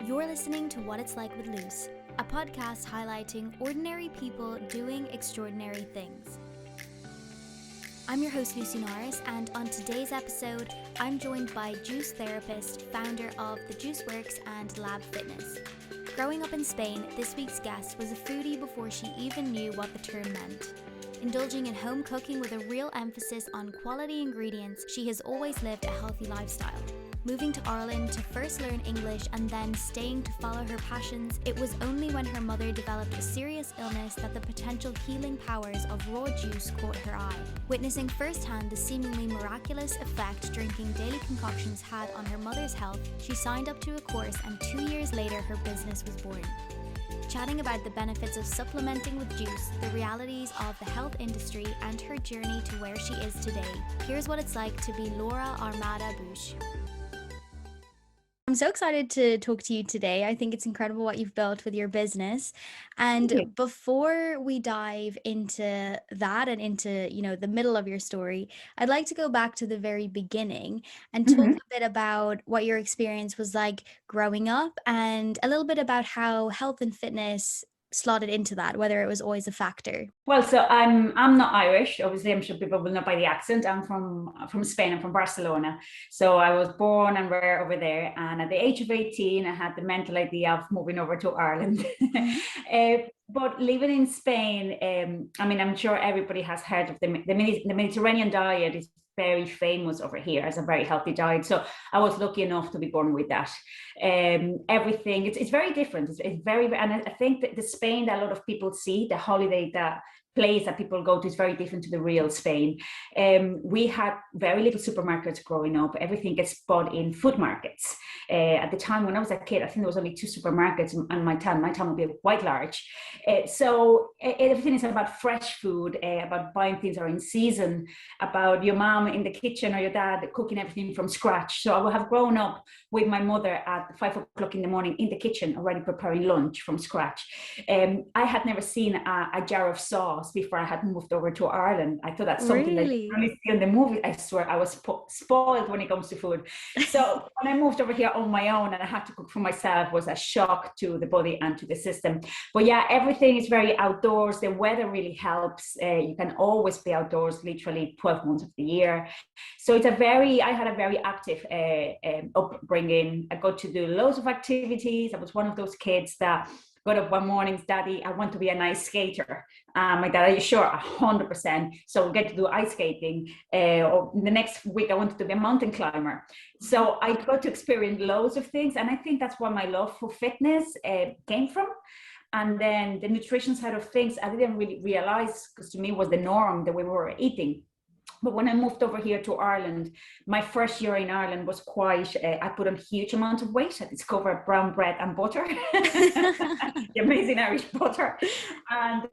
You're listening to What It's Like with Luce, a podcast highlighting ordinary people doing extraordinary things. I'm your host Lucy Norris, and on today's episode, I'm joined by juice therapist, founder of The Juice Works and Lab Fitness. Growing up in Spain, this week's guest was a foodie before she even knew what the term meant. Indulging in home cooking with a real emphasis on quality ingredients, she has always lived a healthy lifestyle. Moving to Ireland to first learn English and then staying to follow her passions, it was only when her mother developed a serious illness that the potential healing powers of raw juice caught her eye. Witnessing firsthand the seemingly miraculous effect drinking daily concoctions had on her mother's health, she signed up to a course and 2 years later her business was born. Chatting about the benefits of supplementing with juice, the realities of the health industry and her journey to where she is today, here's what it's like to be Laura Armada-Buch. I'm so excited to talk to you today. I think it's incredible what you've built with your business. And before we dive into that and into, the middle of your story, I'd like to go back to the very beginning and talk a bit about what your experience was like growing up and a little bit about how health and fitness slotted into that, whether it was always a factor. Well, so I'm not Irish. Obviously, I'm sure people will know by the accent. I'm from Spain. I'm from Barcelona. So I was born and reared over there. And at the age of 18, I had the mental idea of moving over to Ireland. But living in Spain, I'm sure everybody has heard of the Mediterranean diet is very famous over here as a very healthy diet. So I was lucky enough to be born with that. Everything, it's very different. It's very, and I think that the Spain that a lot of people see, the holiday, that place that people go to is very different to the real Spain. We had very little supermarkets growing up. Everything gets bought in food markets. At the time when I was a kid, I think there was only 2 supermarkets in my town. My town would be quite large. So everything is about fresh food, about buying things that are in season, about your mom in the kitchen or your dad cooking everything from scratch. So I would have grown up with my mother at 5 o'clock in the morning in the kitchen, already preparing lunch from scratch. I had never seen a jar of sauce before I had moved over to Ireland. I thought that's something that you only see in the movie. I swear I was spoiled when it comes to food. So when I moved over here on my own and I had to cook for myself, was a shock to the body and to the system. But yeah, everything is very outdoors. The weather really helps. You can always be outdoors literally 12 months of the year. So I had a very active upbringing. I got to do loads of activities. I was one of those kids that got up one morning, Daddy, I want to be an ice skater. My dad, are you sure? 100%. So we get to do ice skating. Or the next week, I wanted to be a mountain climber. So I got to experience loads of things. And I think that's where my love for fitness came from. And then the nutrition side of things, I didn't really realize, because to me it was the norm that we were eating. But when I moved over here to Ireland, my first year in Ireland was I put on a huge amount of weight. I discovered brown bread and butter, the amazing Irish butter. And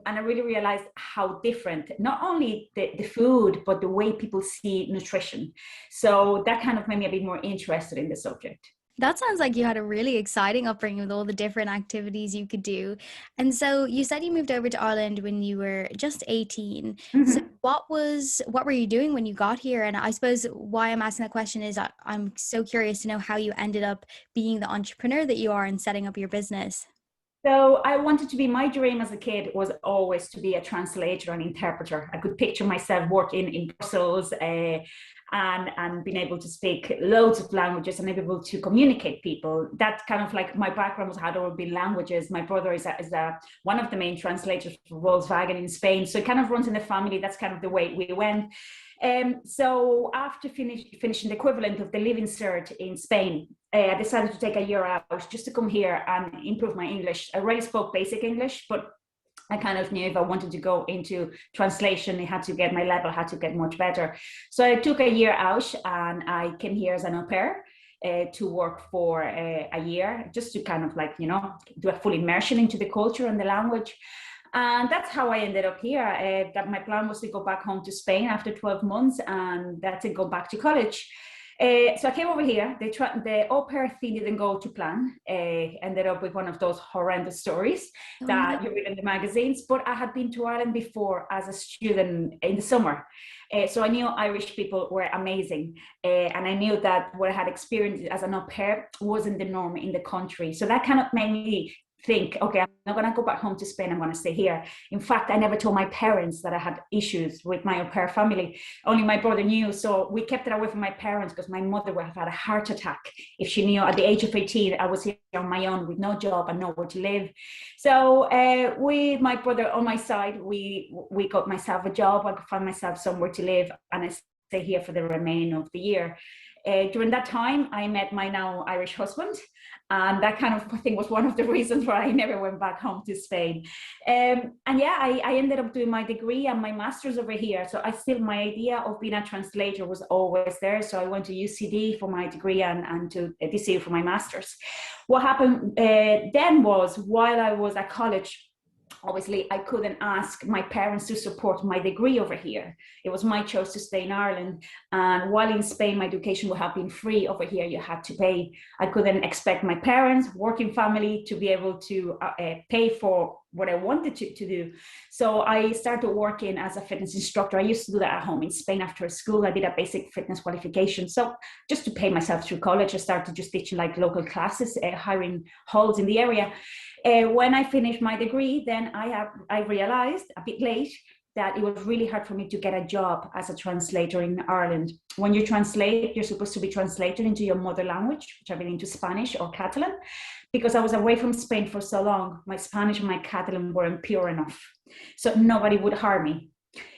I really realized how different, not only the food, but the way people see nutrition. So that kind of made me a bit more interested in the subject. That sounds like you had a really exciting upbringing with all the different activities you could do. And so you said you moved over to Ireland when you were just 18. So what were you doing when you got here? And I suppose why I'm asking that question is I'm so curious to know how you ended up being the entrepreneur that you are and setting up your business. So I wanted to be, my dream as a kid was always to be a translator and interpreter. I could picture myself working in Brussels and being able to speak loads of languages and able to communicate people. That's kind of like my background was had all been languages. My brother is one of the main translators for Volkswagen in Spain. So it kind of runs in the family. That's kind of the way we went. So after finishing the equivalent of the Living Cert in Spain, I decided to take a year out just to come here and improve my English. I already spoke basic English, but I kind of knew if I wanted to go into translation, my level had to get much better. So I took a year out and I came here as an au pair to work for a year, just to kind of do a full immersion into the culture and the language. And that's how I ended up here. That my plan was to go back home to Spain after 12 months and that's it, go back to college. So I came over here. The au pair thing didn't go to plan. Ended up with one of those horrendous stories that you read in the magazines. But I had been to Ireland before as a student in the summer. So I knew Irish people were amazing. And I knew that what I had experienced as an au pair wasn't the norm in the country. So that kind of made me think, okay, I'm not going to go back home to Spain. I'm going to stay here. In fact, I never told my parents that I had issues with my au pair family. Only my brother knew. So we kept it away from my parents because my mother would have had a heart attack if she knew at the age of 18 I was here on my own with no job and nowhere to live. So with my brother on my side, we got myself a job. I could find myself somewhere to live, and I stay here for the remainder of the year. During that time, I met my now Irish husband, and that kind of thing was one of the reasons why I never went back home to Spain. And yeah, I ended up doing my degree and my master's over here. So my idea of being a translator was always there. So I went to UCD for my degree and to DCU for my master's. What happened then was, while I was at college, obviously I couldn't ask my parents to support my degree over here. It was my choice to stay in Ireland. And while in Spain, my education would have been free, over here you had to pay. I couldn't expect my parents, working family, to be able to pay for what I wanted to do. So I started working as a fitness instructor. I used to do that at home in Spain after school. I did a basic fitness qualification. So just to pay myself through college, I started just teaching like local classes, hiring halls in the area. When I finished my degree, then I realized a bit late that it was really hard for me to get a job as a translator in Ireland. When you translate, you're supposed to be translated into your mother language, which I mean into Spanish or Catalan. Because I was away from Spain for so long, my Spanish and my Catalan weren't pure enough. So nobody would hire me.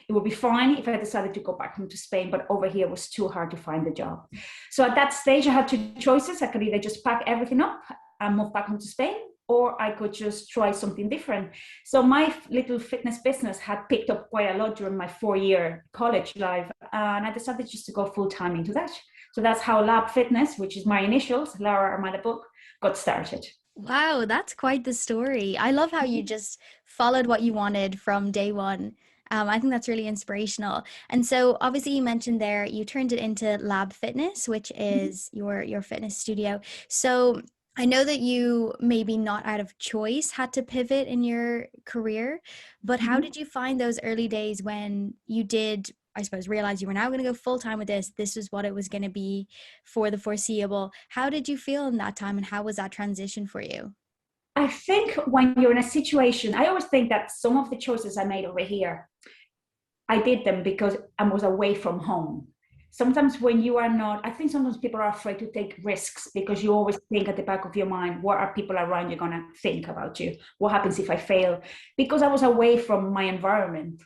It would be fine if I decided to go back home to Spain, but over here it was too hard to find a job. So at that stage, I had two choices. I could either just pack everything up and move back home to Spain, or I could just try something different. So my little fitness business had picked up quite a lot during my 4-year college life, and I decided just to go full time into that. So that's how Lab Fitness, which is my initials, Laura Armada-Buch, got started. Wow, that's quite the story. I love how you just followed what you wanted from day one. I think that's really inspirational. And so obviously you mentioned there, you turned it into Lab Fitness, which is your fitness studio. So I know that you maybe not out of choice had to pivot in your career, but how did you find those early days when you did, I suppose, realize you were now going to go full time with this? This is what it was going to be for the foreseeable. How did you feel in that time, and how was that transition for you? I think when you're in a situation, I always think that some of the choices I made over here, I did them because I was away from home. Sometimes when you are not, I think sometimes people are afraid to take risks because you always think at the back of your mind, what are people around you going to think about you? What happens if I fail? Because I was away from my environment,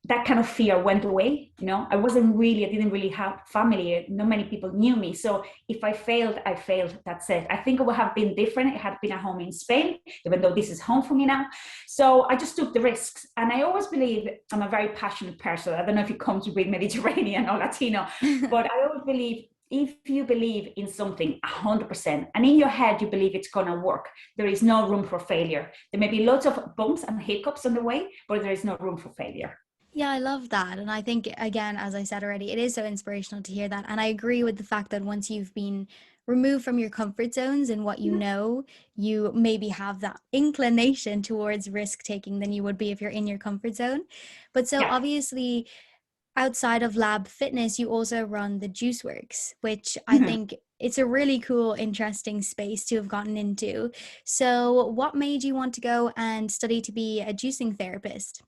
that kind of fear went away. I didn't really have family. Not many people knew me. So if I failed, I failed. That's it. I think it would have been different. It had been at home in Spain, even though this is home for me now. So I just took the risks. And I always believe I'm a very passionate person. I don't know if it comes with Mediterranean or Latino, but I always believe if you believe in something 100% and in your head you believe it's going to work, there is no room for failure. There may be lots of bumps and hiccups on the way, but there is no room for failure. Yeah, I love that. And I think, again, as I said already, it is so inspirational to hear that. And I agree with the fact that once you've been removed from your comfort zones and what you know, you maybe have that inclination towards risk taking than you would be if you're in your comfort zone. But so obviously, outside of Lab Fitness, you also run the Juice Works, which I think it's a really cool, interesting space to have gotten into. So what made you want to go and study to be a juicing therapist?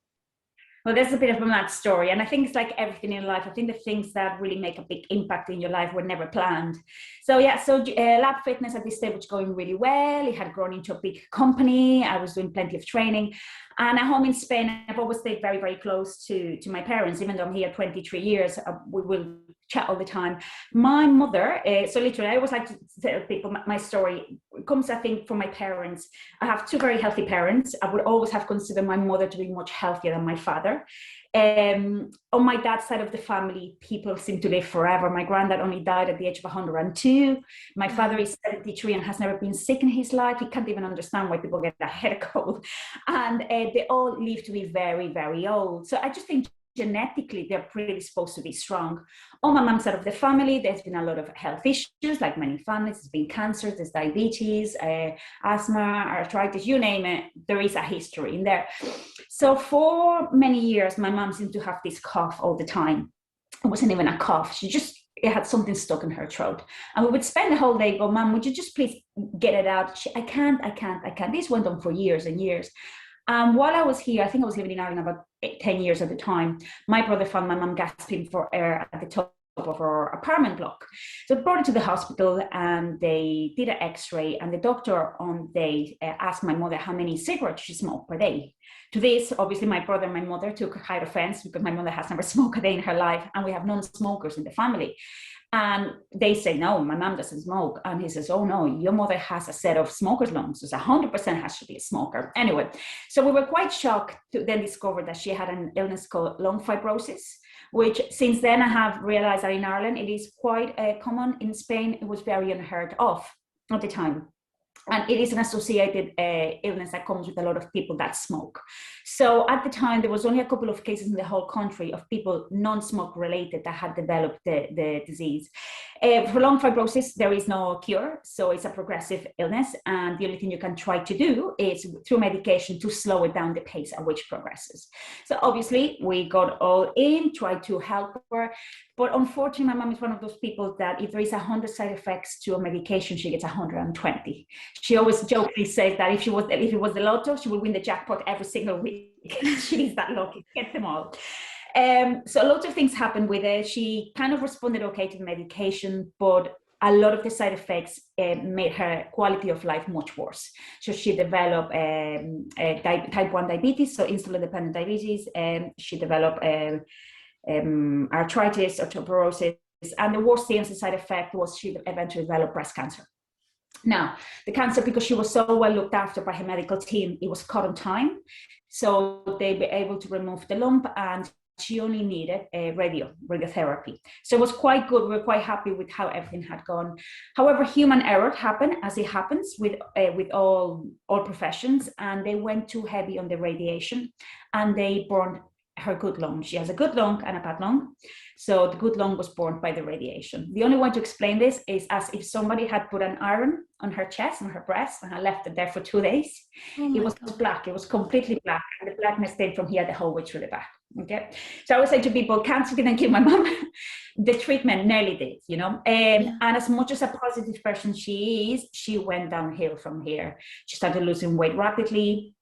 Well, there's a bit of a mad story. And I think it's like everything in life. I think the things that really make a big impact in your life were never planned. So Lab Fitness at this stage was going really well. It had grown into a big company. I was doing plenty of training. And at home in Spain, I've always stayed very, very close to my parents. Even though I'm here 23 years, we will chat all the time. My mother, so literally, I always like to tell people my story. It comes, I think, from my parents. I have two very healthy parents. I would always have considered my mother to be much healthier than my father. On my dad's side of the family, people seem to live forever. My granddad only died at the age of 102. My father is 73 and has never been sick in his life. He can't even understand why people get a head cold. And they all live to be very, very old. So I just think genetically, they're predisposed to be strong. On my mom's side of the family, there's been a lot of health issues, like many families. There's been cancer, there's diabetes, asthma, arthritis, you name it. There is a history in there. So for many years, my mom seemed to have this cough all the time. It wasn't even a cough. It had something stuck in her throat. And we would spend the whole day go, Mom, would you just please get it out? I can't. This went on for years and years. While I was here, I think I was living in Ireland about 10 years at the time, my brother found my mom gasping for air at the top of her apartment block. So brought her to the hospital and they did an x-ray, and the doctor on the day asked my mother how many cigarettes she smoked per day. To this, obviously, my brother and my mother took high offense because my mother has never smoked a day in her life, and we have non-smokers in the family. And they say, no, my mom doesn't smoke. And he says, oh no, your mother has a set of smoker's lungs. So 100% has to be a smoker. Anyway, so we were quite shocked to then discover that she had an illness called lung fibrosis, which since then I have realized that in Ireland, it is quite common. In Spain, it was very unheard of at the time. And it is an associated illness that comes with a lot of people that smoke. So at the time, there was only a couple of cases in the whole country of people non-smoke related that had developed the disease. For lung fibrosis, there is no cure. So it's a progressive illness. And the only thing you can try to do is through medication to slow it down the pace at which progresses. So obviously, we got all in, tried to help her. But unfortunately, my mom is one of those people that if there is 100 side effects to a medication, she gets 120. She always jokingly says that if it was the lotto, she would win the jackpot every single week. She's that lucky to get them all. So lots of things happened with her. She kind of responded okay to the medication, but a lot of the side effects made her quality of life much worse. So she developed type 1 diabetes, so insulin-dependent diabetes. She developed arthritis, osteoporosis, and the worst side effect was she eventually developed breast cancer. Now, the cancer, because she was so well looked after by her medical team, it was caught on time. So they were able to remove the lump, and she only needed radiotherapy. So it was quite good. We were quite happy with how everything had gone. However, human error happened, as it happens with all professions, and they went too heavy on the radiation, and they burned her good lung. She has a good lung and a bad lung. So the good lung was burned by the radiation. The only way to explain this is as if somebody had put an iron on her chest, on her breast, and had left it there for 2 days. It was black. It was completely black. And the blackness stayed from here the whole way through the back. Okay. So I always say to people, cancer didn't kill my mom. The treatment nearly did, you know. And as much as a positive person she is, she went downhill from here. She started losing weight rapidly.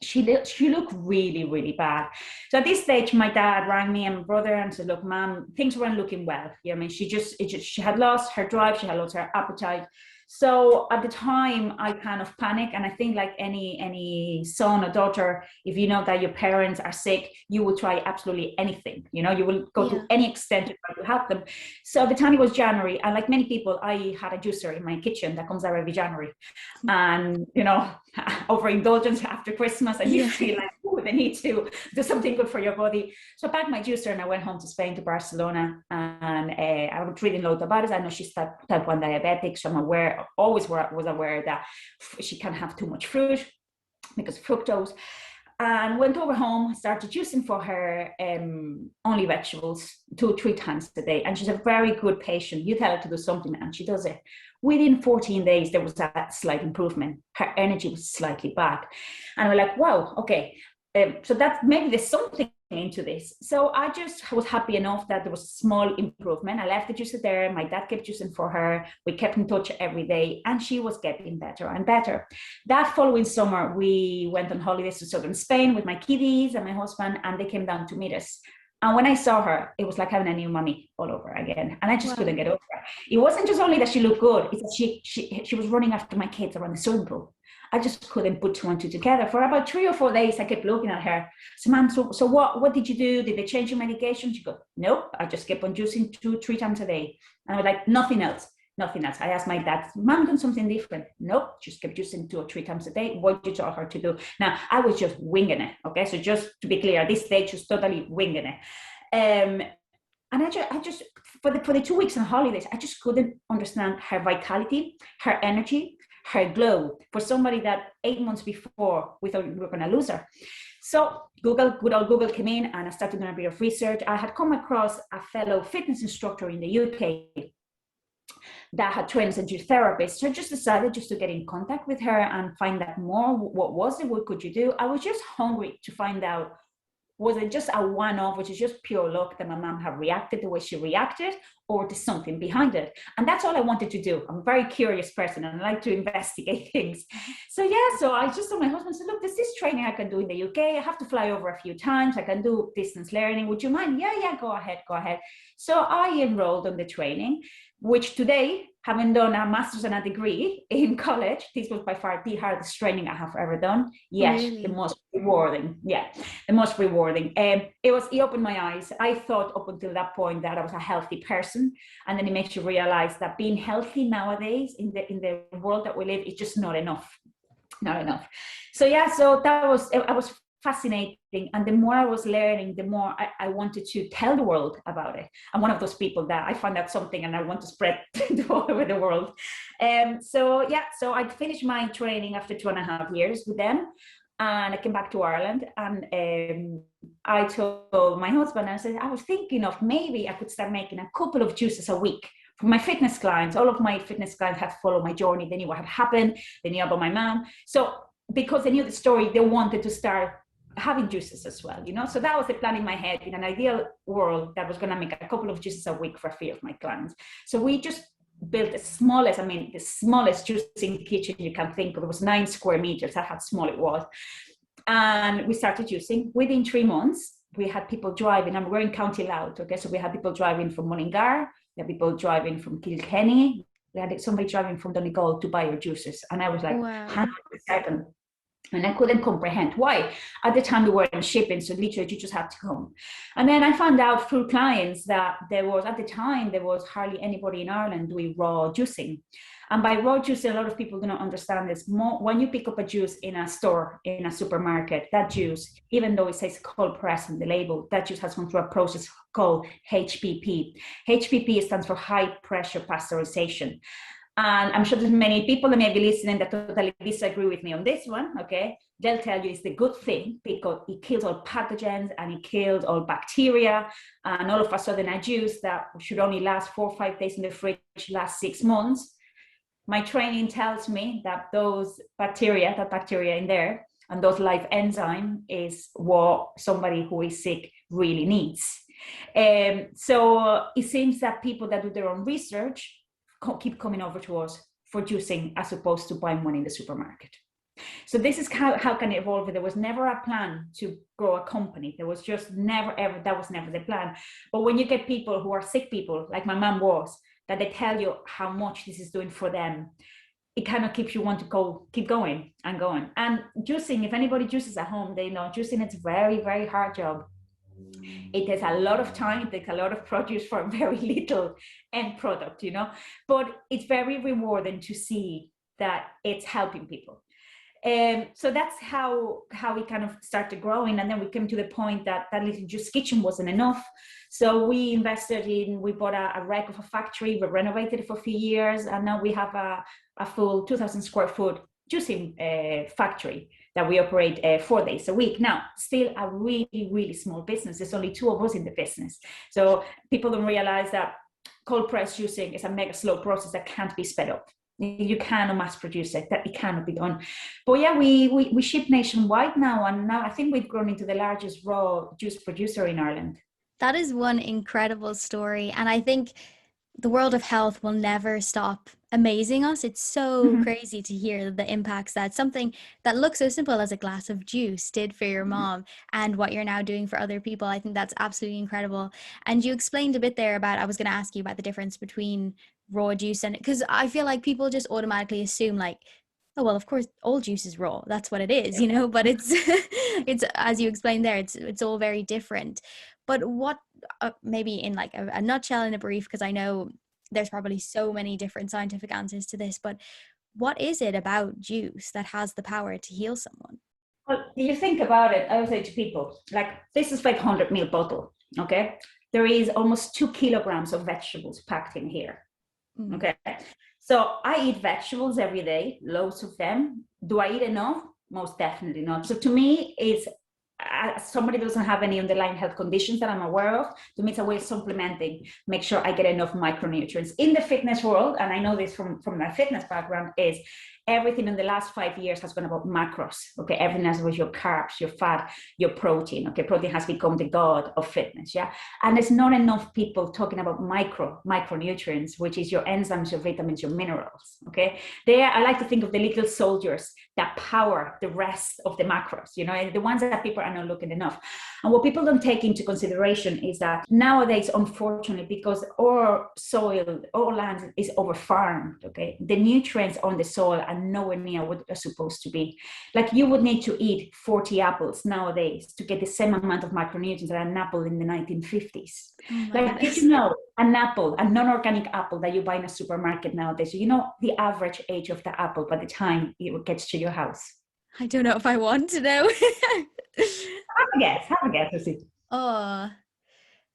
She looked really, really bad. So at this stage, my dad rang me and my brother and said, look, Mom, things weren't looking well. You know, I mean, she had lost her drive. She had lost her appetite. So at the time, I kind of panicked. And I think like any son or daughter, if you know that your parents are sick, you will try absolutely anything. You know, you will go to any extent to try to help them. So at the time it was January. And like many people, I had a juicer in my kitchen that comes out every January. And, you know, overindulgence after Christmas. And you feel like, oh, they need to do something good for your body. So I packed my juicer and I went home to Spain, to Barcelona. And I was reading loads about it. I know she's type 1 diabetic. So I'm was aware that she can't have too much fruit because of fructose, and went over home, started juicing for her only vegetables 2-3 times a day. And she's a very good patient. You tell her to do something and she does it. Within 14 days, there was a slight improvement. Her energy was slightly back. And we're like, wow, okay. So that's maybe there's something into this. So I just was happy enough that there was a small improvement. I left the juicer there. My dad kept juicing for her. We kept in touch every day, and she was getting better and better. That following summer, we went on holidays to southern Spain with my kiddies and my husband, and they came down to meet us. And when I saw her, it was like having a new mommy all over again. And I just couldn't get over it. It wasn't just only that she looked good. It's that she was running after my kids around the swimming pool. I just couldn't put 2 and 2 together. For about 3 or 4 days, I kept looking at her. So, Mom, so what did you do? Did they change your medication? She goes, nope. I just kept on juicing 2-3 times a day. And I was like, nothing else. I asked my dad, Mom, done something different? Nope. Just kept juicing 2 or 3 times a day. What did you tell her to do? Now, I was just winging it. Okay. So just to be clear, at this stage, just totally winging it. And I just for the 2 weeks on holidays, I just couldn't understand her vitality, her energy, her glow for somebody that 8 months before we thought we were going to lose her. So good old Google came in, and I started doing a bit of research. I had come across a fellow fitness instructor in the UK that had trained as a therapist. So I just decided just to get in contact with her and find out more. What was it? What could you do? I was just hungry to find out, was it just a one-off, which is just pure luck that my mom had reacted the way she reacted, or there's something behind it? And that's all I wanted to do. I'm a very curious person and I like to investigate things. So I just told my husband, said, look, there's this training I can do in the UK. I have to fly over a few times. I can do distance learning. Would you mind? Yeah, go ahead. So I enrolled on the training, which today, having done a master's and a degree in college, this was by far the hardest training I have ever done. Yes, really? The most rewarding. Yeah, the most rewarding. It opened my eyes. I thought up until that point that I was a healthy person, and then it makes you realize that being healthy nowadays in the world that we live is just not enough. So I was fascinating, and the more I was learning, the more I wanted to tell the world about it. I'm one of those people that I find out something and I want to spread all over the world. So I finished my training after 2.5 years with them, and I came back to Ireland, and I told my husband, I said, I was thinking of maybe I could start making a couple of juices a week for my fitness clients. All of my fitness clients had followed my journey. They knew what had happened. They knew about my mom. So because they knew the story, they wanted to start having juices as well, So that was the plan in my head. In an ideal world, that was going to make a couple of juices a week for a few of my clients. So we just built the smallest juicing kitchen you can think of. It was 9 square meters. That's how small it was. And we started juicing. Within 3 months, we had people driving, and we're in County Louth, okay? So we had people driving from Mullingar, we had people driving from Kilkenny, we had somebody driving from Donegal to buy our juices. And I was like, wow. 100%. And I couldn't comprehend why. At the time, we weren't shipping, so literally you just had to come. And then I found out through clients that there was hardly anybody in Ireland doing raw juicing. And by raw juicing, a lot of people do not understand this. When you pick up a juice in a store, in a supermarket, that juice, even though it says cold press on the label, that juice has gone through a process called HPP. HPP stands for high pressure pasteurization. And I'm sure there's many people that may be listening that totally disagree with me on this one, okay? They'll tell you it's the good thing because it kills all pathogens and it kills all bacteria. And all of a sudden, a juice that should only last 4 or 5 days in the fridge lasts 6 months. My training tells me that that bacteria in there, and those live enzyme is what somebody who is sick really needs. So it seems that people that do their own research keep coming over to us for juicing as opposed to buying one in the supermarket. So this is how can it evolve. There was never a plan to grow a company. There was just that was never the plan. But when you get people who are sick people, like my mom was, that they tell you how much this is doing for them, it kind of keeps you want to keep going and going. And juicing, if anybody juices at home, they know juicing, it's a very, very hard job. It takes a lot of time, it takes a lot of produce for very little end product, but it's very rewarding to see that it's helping people. So that's how we kind of started growing. And then we came to the point that little juice kitchen wasn't enough. So we bought a wreck of a factory, we renovated it for a few years, and now we have a full 2,000 square foot juicing factory that we operate 4 days a week. Now, still a really, really small business. There's only 2 of us in the business. So people don't realize that cold press juicing is a mega slow process that can't be sped up. You cannot mass produce it, that it cannot be done. But yeah, we ship nationwide now, and now I think we've grown into the largest raw juice producer in Ireland. That is one incredible story. And I think the world of health will never stop amazing us. It's so crazy to hear the impacts that something that looks so simple as a glass of juice did for your mom and what you're now doing for other people. I think that's absolutely incredible. And you explained a bit there about, I was going to ask you about the difference between raw juice and, because I feel like people just automatically assume like, oh, well, of course, all juice is raw. That's what it is, but it's, as you explained there, it's all very different. But what, maybe in like a nutshell, in a brief, because I know there's probably so many different scientific answers to this, but what is it about juice that has the power to heal someone? Well, you think about it, I would say to people, like, this is 500 ml bottle, okay? There is almost 2 kilograms of vegetables packed in here, okay? So I eat vegetables every day, loads of them. Do I eat enough? Most definitely not. So to me, it's somebody doesn't have any underlying health conditions that I'm aware of, to me it's a way of supplementing, make sure I get enough micronutrients. In the fitness world, and I know this from my fitness background, is everything in the last 5 years has gone about macros. Okay, everything has with your carbs, your fat, your protein. Okay, protein has become the god of fitness. Yeah, and there's not enough people talking about micronutrients, which is your enzymes, your vitamins, your minerals. Okay, I like to think of the little soldiers that power the rest of the macros. You know, the ones that people are not looking enough. And what people don't take into consideration is that nowadays, unfortunately, because our soil, our land is over-farmed, okay, the nutrients on the soil are nowhere near what they're supposed to be. Like, you would need to eat 40 apples nowadays to get the same amount of micronutrients that an apple in the 1950s. Did you know an apple, a non-organic apple that you buy in a supermarket nowadays, you know the average age of the apple by the time it gets to your house? I don't know if I want to know. Have a guess. Oh,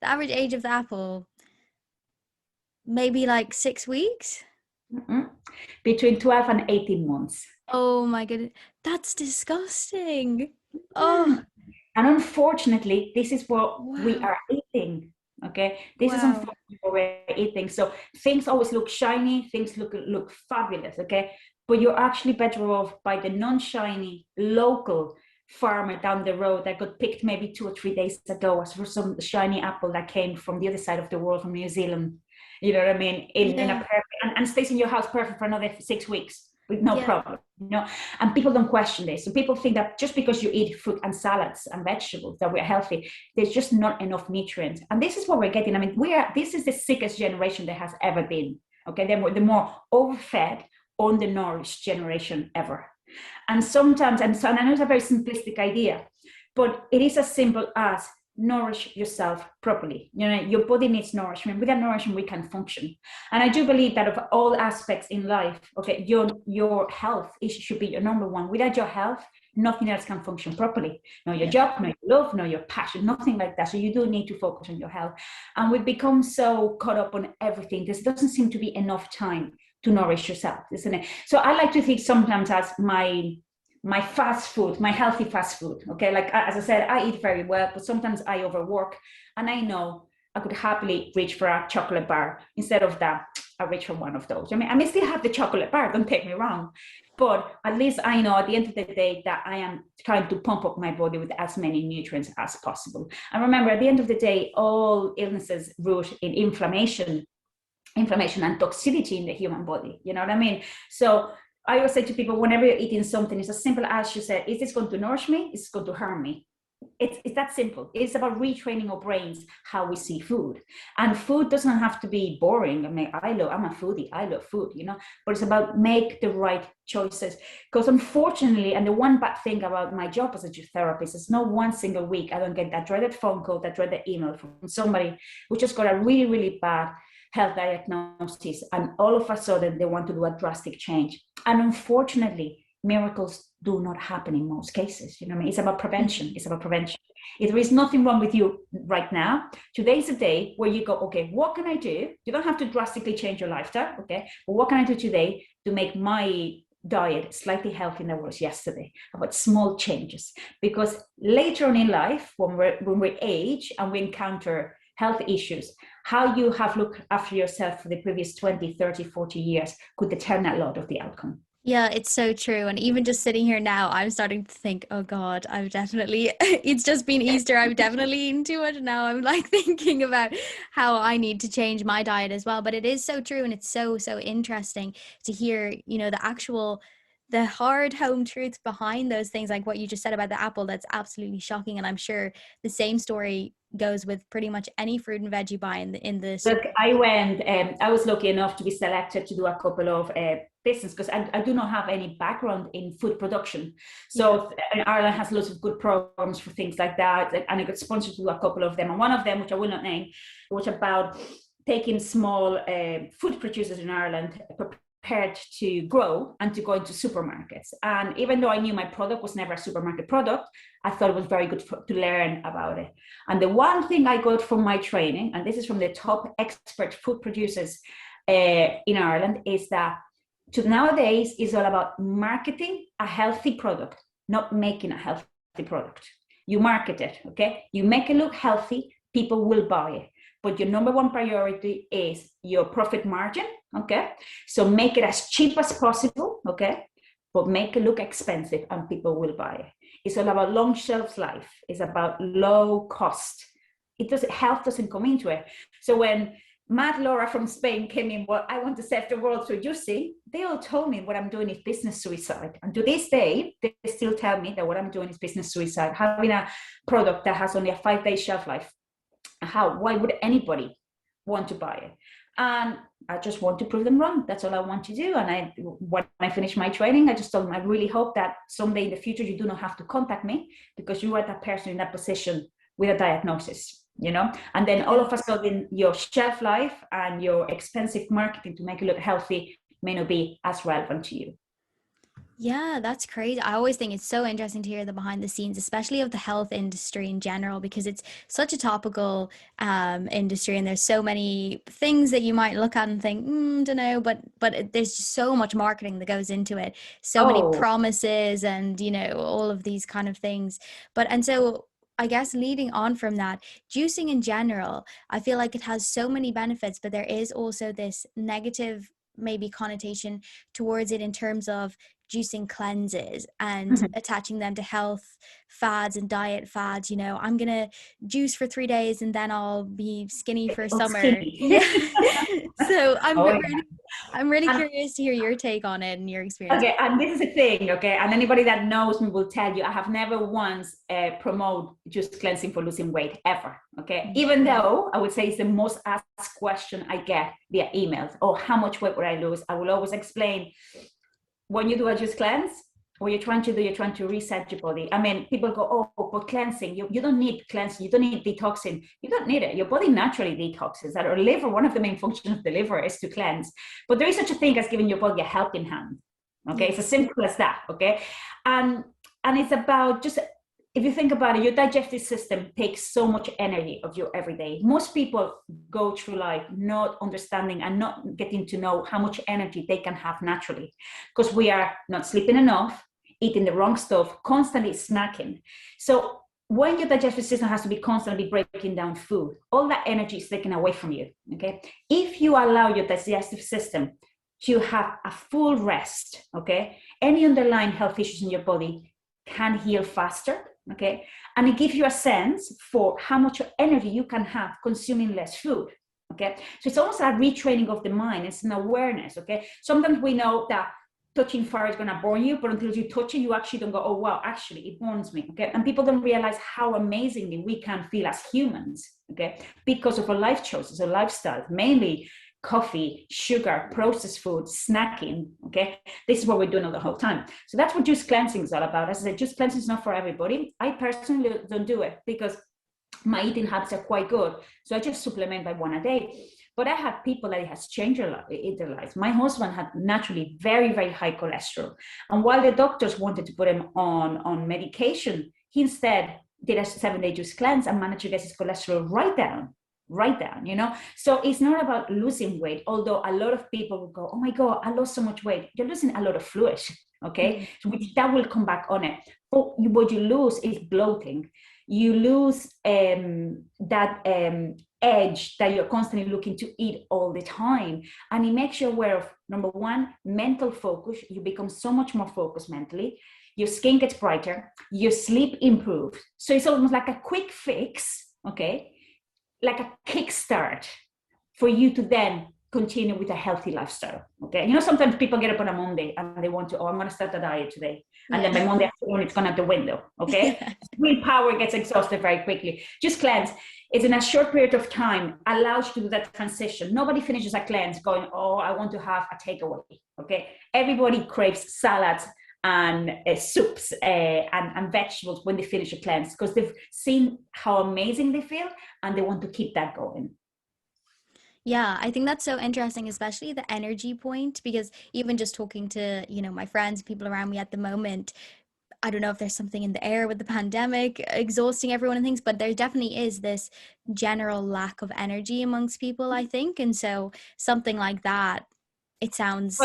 the average age of the apple, maybe like 6 weeks? Mm-hmm. Between 12 and 18 months. Oh my goodness, that's disgusting. Oh. And unfortunately, this is what we are eating. Okay, this is unfortunately what we're eating. So things always look shiny, things look fabulous. Okay, but you're actually better off by the non-shiny local farmer down the road that got picked maybe 2 or 3 days ago as for some shiny apple that came from the other side of the world, from New Zealand. You know what I mean? In a perfect, and stays in your house perfect for another 6 weeks with no problem. You know, and people don't question this. So people think that just because you eat fruit and salads and vegetables that we're healthy, there's just not enough nutrients. And this is what we're getting. I mean, this is the sickest generation there has ever been. Okay, the more overfed, undernourished generation ever. And sometimes, and I know it's a very simplistic idea, but it is as simple as nourish yourself properly. You know, your body needs nourishment. Without nourishment, we can function. And I do believe that of all aspects in life, okay, your health should be your number one. Without your health, nothing else can function properly. No your job, no your love, no your passion, nothing like that. So you do need to focus on your health. And we've become so caught up on everything. There doesn't seem to be enough time to nourish yourself, isn't it? So I like to think sometimes as my fast food, my healthy fast food. Okay, like as I said, I eat very well, but sometimes I overwork, and I know I could happily reach for a chocolate bar. Instead of that, I reach for one of those. I mean, I may still have the chocolate bar, don't take me wrong, but at least I know at the end of the day that I am trying to pump up my body with as many nutrients as possible. And remember, at the end of the day, all illnesses root in inflammation and toxicity in the human body. You know what I mean? So I always say to people, whenever you're eating something, it's as simple as you said, is this going to nourish me? Is this going to harm me? It's that simple. It's about retraining our brains how we see food. And food doesn't have to be boring. I mean, I'm a foodie. I love food, you know, but it's about make the right choices. Because unfortunately, and the one bad thing about my job as a therapist is not one single week I don't get that dreaded phone call, that dreaded email from somebody who just got a really, really bad health diagnosis, and all of a sudden they want to do a drastic change. And unfortunately, miracles do not happen in most cases. You know what I mean? It's about prevention. It's about prevention. If there is nothing wrong with you right now, today's a day where you go, okay, what can I do? You don't have to drastically change your lifestyle, okay? But what can I do today to make my diet slightly healthier than it was yesterday? About small changes. Because later on in life, when we age and we encounter health issues, how you have looked after yourself for the previous 20, 30, 40 years could determine a lot of the outcome. Yeah, it's so true. And even just sitting here now, I'm starting to think, oh God, I've definitely, it's just been Easter. I've definitely eaten too much. Now I'm like thinking about how I need to change my diet as well. But it is so true. And it's so, so interesting to hear, you know, the hard home truths behind those things, like what you just said about the apple. That's absolutely shocking. And I'm sure the same story goes with pretty much any fruit and veg you buy in the Look, I was lucky enough to be selected to do a couple of business, because I do not have any background in food production. So Ireland has lots of good programs for things like that, and I got sponsored to do a couple of them. And one of them, which I will not name, was about taking small food producers in Ireland, prepared to grow and to go into supermarkets. And even though I knew my product was never a supermarket product, I thought it was very good to learn about it. And the one thing I got from my training, and this is from the top expert food producers in Ireland, is that nowadays is all about marketing a healthy product, not making a healthy product. You market it, okay? You make it look healthy, people will buy it. But your number one priority is your profit margin, okay? So make it as cheap as possible, okay? But make it look expensive and people will buy it. It's all about long shelf life. It's about low cost. Health doesn't come into it. So when Matt, Laura from Spain came in, well, I want to save the world through juicing, they all told me what I'm doing is business suicide. And to this day, they still tell me that what I'm doing is business suicide. Having a product that has only a 5-day shelf life, why would anybody want to buy it? And I just want to prove them wrong. That's all I want to do. And when I finish my training, I just told them, I really hope that someday in the future, you do not have to contact me because you are that person in that position with a diagnosis, you know? And then all of a sudden your shelf life and your expensive marketing to make it look healthy may not be as relevant to you. Yeah, that's crazy. I always think it's so interesting to hear the behind the scenes, especially of the health industry in general, because it's such a topical industry, and there's so many things that you might look at and think, don't know, but there's just so much marketing that goes into it, so many promises, and you know, all of these kind of things. And so I guess leading on from that, juicing in general, I feel like it has so many benefits, but there is also this negative maybe connotation towards it in terms of juicing cleanses and attaching them to health fads and diet fads. You know, I'm gonna juice for 3 days and then I'll be skinny for summer. Yeah. So I'm really curious to hear your take on it and your experience. Okay, and this is the thing, okay, and anybody that knows me will tell you I have never once promoted juice cleansing for losing weight ever, okay? Even though I would say it's the most asked question I get via emails, or how much weight would I lose? I will always explain, when you do a juice cleanse, what you're trying to reset your body. I mean, people go, oh, but cleansing, you don't need cleansing, you don't need detoxing. You don't need it. Your body naturally detoxes. Our liver, one of the main functions of the liver is to cleanse. But there is such a thing as giving your body a helping hand. Okay, it's as simple as that. Okay, and it's about just, if you think about it, your digestive system takes so much energy of your everyday. Most people go through life not understanding and not getting to know how much energy they can have naturally, because we are not sleeping enough, eating the wrong stuff, constantly snacking. So when your digestive system has to be constantly breaking down food, all that energy is taken away from you. Okay, if you allow your digestive system to have a full rest, okay, any underlying health issues in your body can heal faster. Okay, and it gives you a sense for how much energy you can have consuming less food. Okay, so it's almost a retraining of the mind. It's an awareness. Okay, sometimes we know that touching fire is going to burn you, but until you touch it, you actually don't go, oh wow, actually it burns me. Okay, and people don't realize how amazingly we can feel as humans. Okay, because of our life choices, our lifestyle, mainly coffee, sugar, processed food, snacking. Okay, this is what we're doing all the whole time. So that's what juice cleansing is all about. As I said, juice cleansing is not for everybody. I personally don't do it because my eating habits are quite good, so I just supplement by 1 a day. But I have people that it has changed their lives. My husband had naturally very, very high cholesterol, and while the doctors wanted to put him on medication, he instead did a 7-day juice cleanse and managed to get his cholesterol right down, you know. So it's not about losing weight, although a lot of people will go, oh my god, I lost so much weight. You're losing a lot of fluid, okay, which that will come back on it. But what you lose is bloating. You lose that edge that you're constantly looking to eat all the time, and it makes you aware of, number one, mental focus. You become so much more focused mentally. Your skin gets brighter, your sleep improves. So it's almost like a quick fix, okay, like a kickstart for you to then continue with a healthy lifestyle. Okay, you know, sometimes people get up on a Monday and they want to, oh, I'm going to start a diet today, and then by Monday afternoon it's gone out the window. Okay, willpower gets exhausted very quickly. Just cleanse. It's in a short period of time, allows you to do that transition. Nobody finishes a cleanse going, oh, I want to have a takeaway. Okay, everybody craves salads and soups and vegetables when they finish a cleanse, because they've seen how amazing they feel and they want to keep that going. Yeah, I think that's so interesting, especially the energy point, because even just talking to, you know, my friends, people around me at the moment, I don't know if there's something in the air with the pandemic exhausting everyone and things, but there definitely is this general lack of energy amongst people, I think. And so something like that, it sounds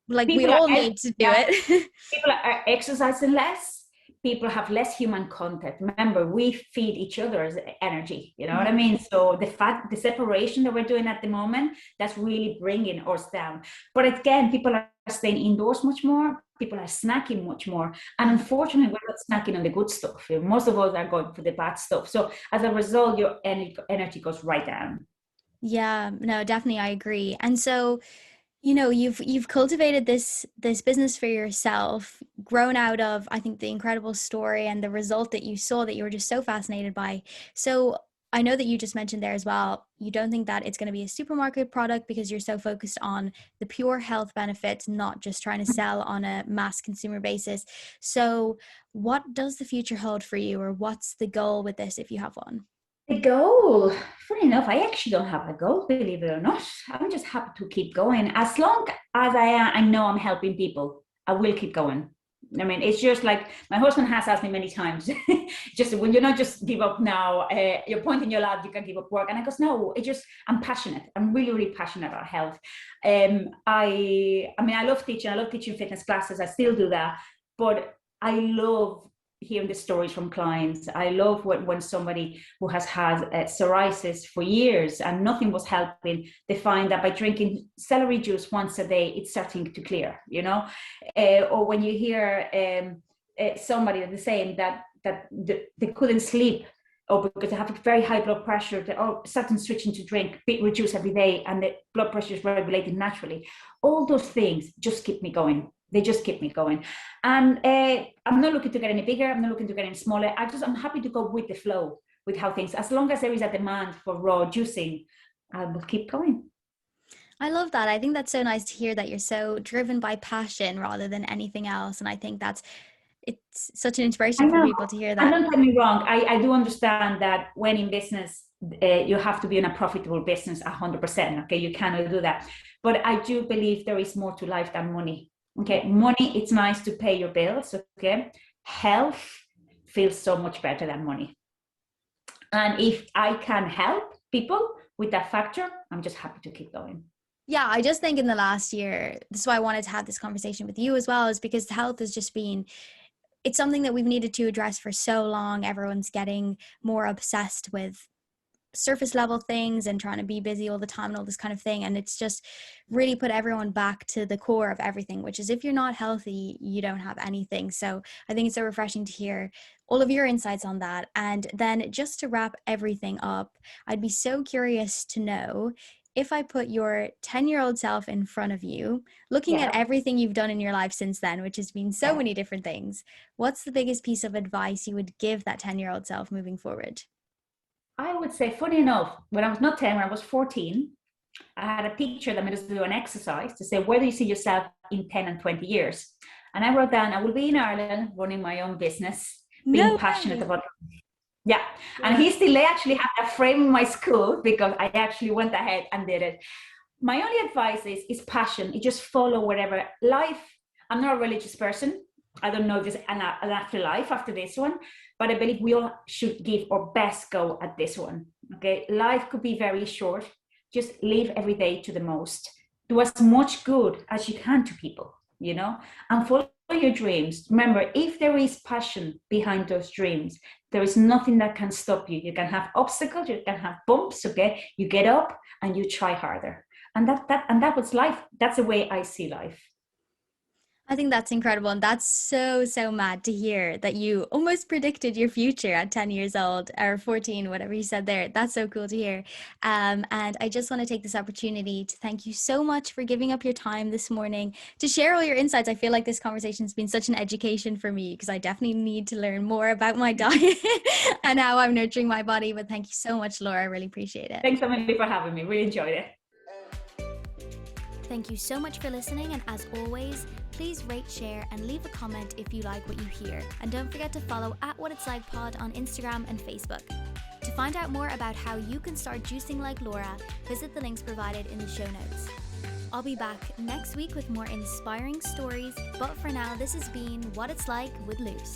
like we all need to do it. People are exercising less. people have less human contact. Remember, we feed each other's energy, you know what I mean? So the separation that we're doing at the moment, that's really bringing us down. But again, people are staying indoors much more. People are snacking much more. And unfortunately, we're not snacking on the good stuff. Most of us are going for the bad stuff. So as a result, your energy goes right down. Yeah, no, definitely I agree. And so, you know, you've cultivated this business for yourself, grown out of, I think, the incredible story and the result that you saw that you were just so fascinated by. So I know that you just mentioned there as well, you don't think that it's going to be a supermarket product because you're so focused on the pure health benefits, not just trying to sell on a mass consumer basis. So what does the future hold for you, or what's the goal with this if you have one? The goal, funny enough, I actually don't have a goal, believe it or not. I'm just happy to keep going. As long as I know I'm helping people, I will keep going. I mean, it's just like my husband has asked me many times, just when you're not just give up now, you're pointing your lab, you can give up work. And I goes, no, it just, I'm passionate. I'm really, really passionate about health. I mean, I love teaching fitness classes. I still do that, but I love hearing the stories from clients. I love when somebody who has had psoriasis for years and nothing was helping, they find that by drinking celery juice once a day, it's starting to clear, you know? Or when you hear somebody the same that they couldn't sleep, or because they have a very high blood pressure, they starting switching to drink beetroot juice every day, and the blood pressure is regulated naturally. All those things just keep me going. They just keep me going. And I'm not looking to get any bigger. I'm not looking to get any smaller. I'm happy to go with the flow, with how things, as long as there is a demand for raw juicing, I will keep going. I love that. I think that's so nice to hear that you're so driven by passion rather than anything else. And I think it's such an I inspiration for know. people to hear And that. don't get me wrong. I do understand that when in business, you have to be in a profitable business 100%. Okay, you cannot do that. But I do believe there is more to life than money. Okay, money, it's nice to pay your bills. Okay, health feels so much better than money. And if I can help people with that factor, I'm just happy to keep going. Yeah, I just think in the last year, this is why I wanted to have this conversation with you as well, is because health has just been, it's something that we've needed to address for so long. Everyone's getting more obsessed with surface level things and trying to be busy all the time and all this kind of thing, and it's just really put everyone back to the core of everything, which is if you're not healthy, you don't have anything. So I think it's so refreshing to hear all of your insights on that. And then just to wrap everything up, I'd be so curious to know, if I put your 10-year-old self in front of you, looking at Yeah. everything you've done in your life since then, which has been so many different things, what's the biggest piece of advice you would give that 10-year-old self moving forward? I would say, funny enough, when I was not 10, when I was 14, I had a picture that made us do an exercise to say, where do you see yourself in 10 and 20 years? And I wrote down, I will be in Ireland running my own business, being No passionate way. about it. Yeah. And Yeah. they actually have that frame in my school because I actually went ahead and did it. My only advice is passion. You just follow whatever life. I'm not a religious person. I don't know if there's an afterlife after this one, but I believe we all should give our best go at this one. Okay, life could be very short. Just live every day to the most. Do as much good as you can to people, you know, and follow your dreams. Remember, if there is passion behind those dreams, there is nothing that can stop you. You can have obstacles, you can have bumps. Okay, you get up and you try harder, and that was life. That's the way I see life. I think that's incredible. And that's so mad to hear that you almost predicted your future at 10 years old or 14, whatever you said there. That's so cool to hear. And I just want to take this opportunity to thank you so much for giving up your time this morning to share all your insights. I feel like this conversation has been such an education for me because I definitely need to learn more about my diet and how I'm nurturing my body. But thank you so much, Laura. I really appreciate it. Thanks so much for having me. Really enjoyed it. Thank you so much for listening, and as always, please rate, share, and leave a comment if you like what you hear. And don't forget to follow @WhatIt'sLikePod on Instagram and Facebook. To find out more about how you can start juicing like Laura, visit the links provided in the show notes. I'll be back next week with more inspiring stories, but for now, this has been What It's Like with Luce.